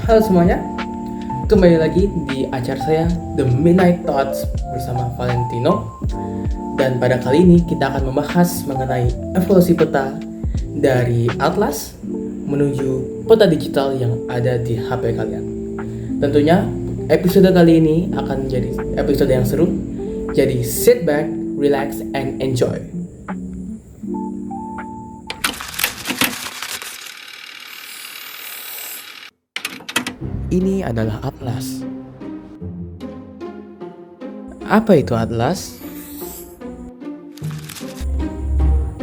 Halo semuanya, kembali lagi di acara saya The Midnight Thoughts bersama Valentino. Dan pada kali ini kita akan membahas mengenai evolusi peta dari atlas menuju peta digital yang ada di HP kalian. Tentunya episode kali ini akan menjadi episode yang seru. Jadi sit back, relax, and enjoy. Ini adalah atlas. Apa itu atlas?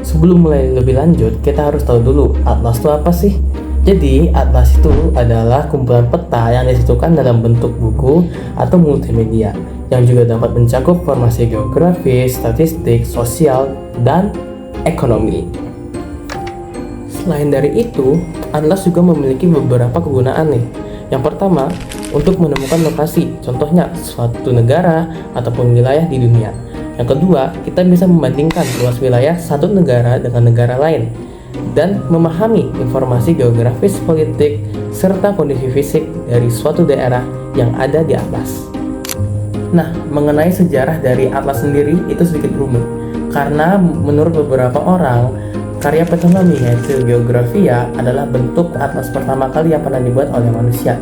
Sebelum mulai lebih lanjut, kita harus tahu dulu atlas itu apa sih? Jadi, atlas itu adalah kumpulan peta yang disatukan dalam bentuk buku atau multimedia yang juga dapat mencakup informasi geografis, statistik, sosial, dan ekonomi. Selain dari itu, atlas juga memiliki beberapa kegunaan nih. Yang pertama, untuk menemukan lokasi, contohnya suatu negara ataupun wilayah di dunia. Yang kedua, kita bisa membandingkan luas wilayah satu negara dengan negara lain dan memahami informasi geografis, politik, serta kondisi fisik dari suatu daerah yang ada di atlas. Nah, mengenai sejarah dari atlas sendiri itu sedikit rumit karena menurut beberapa orang, karya Ptolemy yaitu Geografia adalah bentuk atlas pertama kali yang pernah dibuat oleh manusia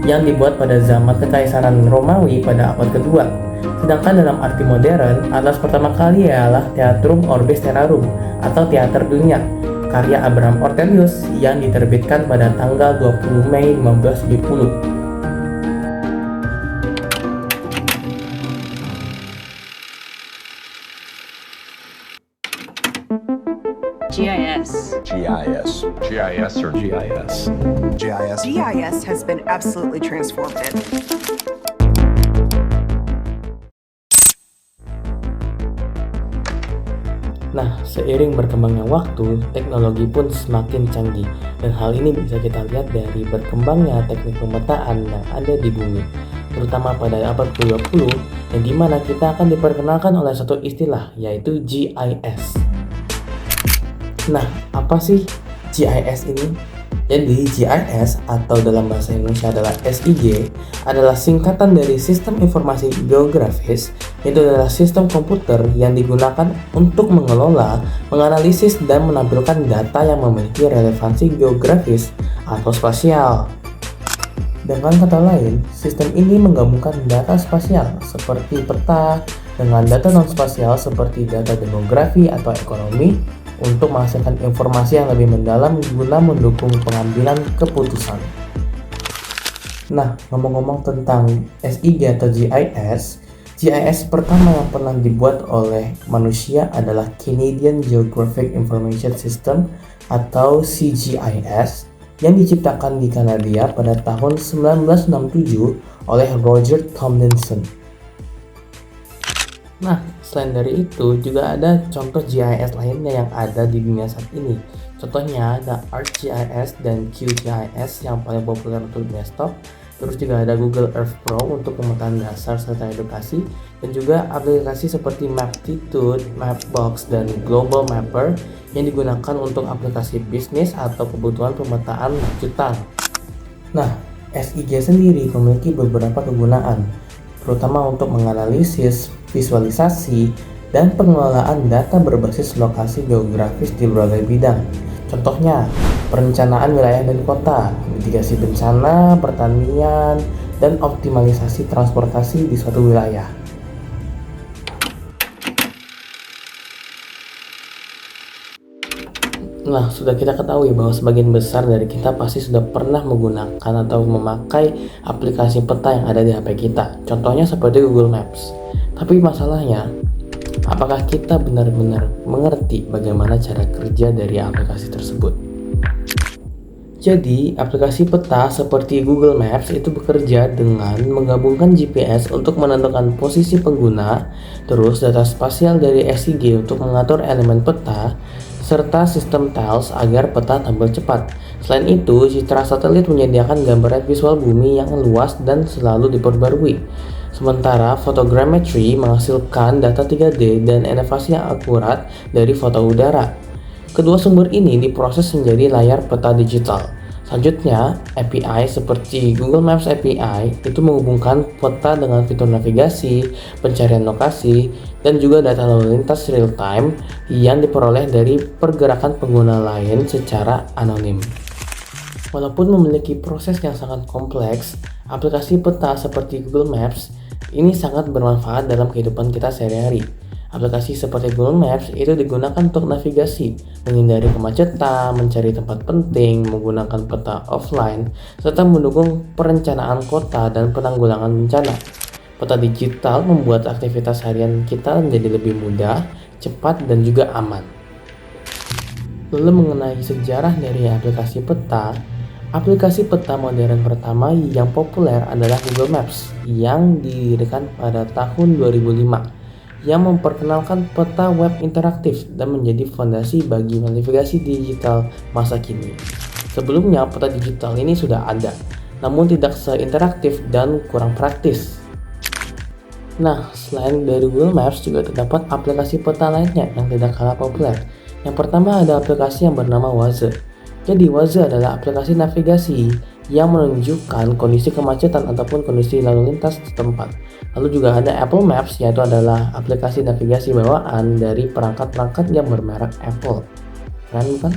yang dibuat pada zaman Kekaisaran Romawi pada abad kedua. Sedangkan dalam arti modern, atlas pertama kali ialah Theatrum Orbis Terrarum atau Teater Dunia karya Abraham Ortelius yang diterbitkan pada tanggal 20 Mei 1570. GIS. GIS. GIS or GIS? GIS. GIS has been absolutely transformative. Nah, seiring berkembangnya waktu, teknologi pun semakin canggih dan hal ini bisa kita lihat dari berkembangnya teknik pemetaan yang ada di bumi, terutama pada abad ke-20 yang dimana kita akan diperkenalkan oleh satu istilah yaitu GIS. Nah, apa sih GIS ini? Jadi, GIS atau dalam bahasa Indonesia adalah SIG adalah singkatan dari Sistem Informasi Geografis. Itu adalah sistem komputer yang digunakan untuk mengelola, menganalisis, dan menampilkan data yang memiliki relevansi geografis atau spasial. Dengan kata lain, sistem ini menggabungkan data spasial seperti peta dengan data non-spasial seperti data demografi atau ekonomi untuk menghasilkan informasi yang lebih mendalam guna mendukung pengambilan keputusan. Nah, ngomong-ngomong tentang SIG atau GIS, GIS pertama yang pernah dibuat oleh manusia adalah Canadian Geographic Information System atau CGIS yang diciptakan di Kanada pada tahun 1967 oleh Roger Tomlinson. Nah, selain dari itu juga ada contoh GIS lainnya yang ada di dunia saat ini. Contohnya ada ArcGIS dan QGIS yang paling populer untuk desktop. Terus juga ada Google Earth Pro untuk pemetaan dasar serta edukasi, dan juga aplikasi seperti Maptitude, Mapbox, dan Global Mapper yang digunakan untuk aplikasi bisnis atau kebutuhan pemetaan lanjutan. Nah, SIG sendiri memiliki beberapa kegunaan, terutama untuk menganalisis, visualisasi, dan pengelolaan data berbasis lokasi geografis di berbagai bidang. Contohnya, perencanaan wilayah dan kota, mitigasi bencana, pertanian, dan optimalisasi transportasi di suatu wilayah. Nah, sudah kita ketahui bahwa sebagian besar dari kita pasti sudah pernah menggunakan atau memakai aplikasi peta yang ada di HP kita. Contohnya seperti Google Maps. Tapi masalahnya, apakah kita benar-benar mengerti bagaimana cara kerja dari aplikasi tersebut? Jadi, aplikasi peta seperti Google Maps itu bekerja dengan menggabungkan GPS untuk menentukan posisi pengguna, terus data spasial dari SIG untuk mengatur elemen peta, serta sistem tiles agar peta tampil cepat. Selain itu, citra satelit menyediakan gambaran visual bumi yang luas dan selalu diperbarui. Sementara photogrammetry menghasilkan data 3D dan elevasi yang akurat dari foto udara. Kedua sumber ini diproses menjadi layar peta digital. Selanjutnya, API seperti Google Maps API itu menghubungkan peta dengan fitur navigasi, pencarian lokasi, dan juga data lalu lintas real time yang diperoleh dari pergerakan pengguna lain secara anonim. Walaupun memiliki proses yang sangat kompleks, aplikasi peta seperti Google Maps ini sangat bermanfaat dalam kehidupan kita sehari-hari. Aplikasi seperti Google Maps itu digunakan untuk navigasi, menghindari kemacetan, mencari tempat penting, menggunakan peta offline, serta mendukung perencanaan kota dan penanggulangan bencana. Peta digital membuat aktivitas harian kita menjadi lebih mudah, cepat, dan juga aman. Lalu mengenai sejarah dari aplikasi peta modern pertama yang populer adalah Google Maps yang didirikan pada tahun 2005 yang memperkenalkan peta web interaktif dan menjadi fondasi bagi navigasi digital masa kini. Sebelumnya peta digital ini sudah ada, namun tidak seinteraktif dan kurang praktis. Nah, selain dari Google Maps juga terdapat aplikasi peta lainnya yang tidak kalah populer. Yang pertama ada aplikasi yang bernama Waze. Jadi Waze adalah aplikasi navigasi yang menunjukkan kondisi kemacetan ataupun kondisi lalu lintas setempat. Lalu juga ada Apple Maps, yaitu adalah aplikasi navigasi bawaan dari perangkat-perangkat yang bermerek Apple. Keren bukan?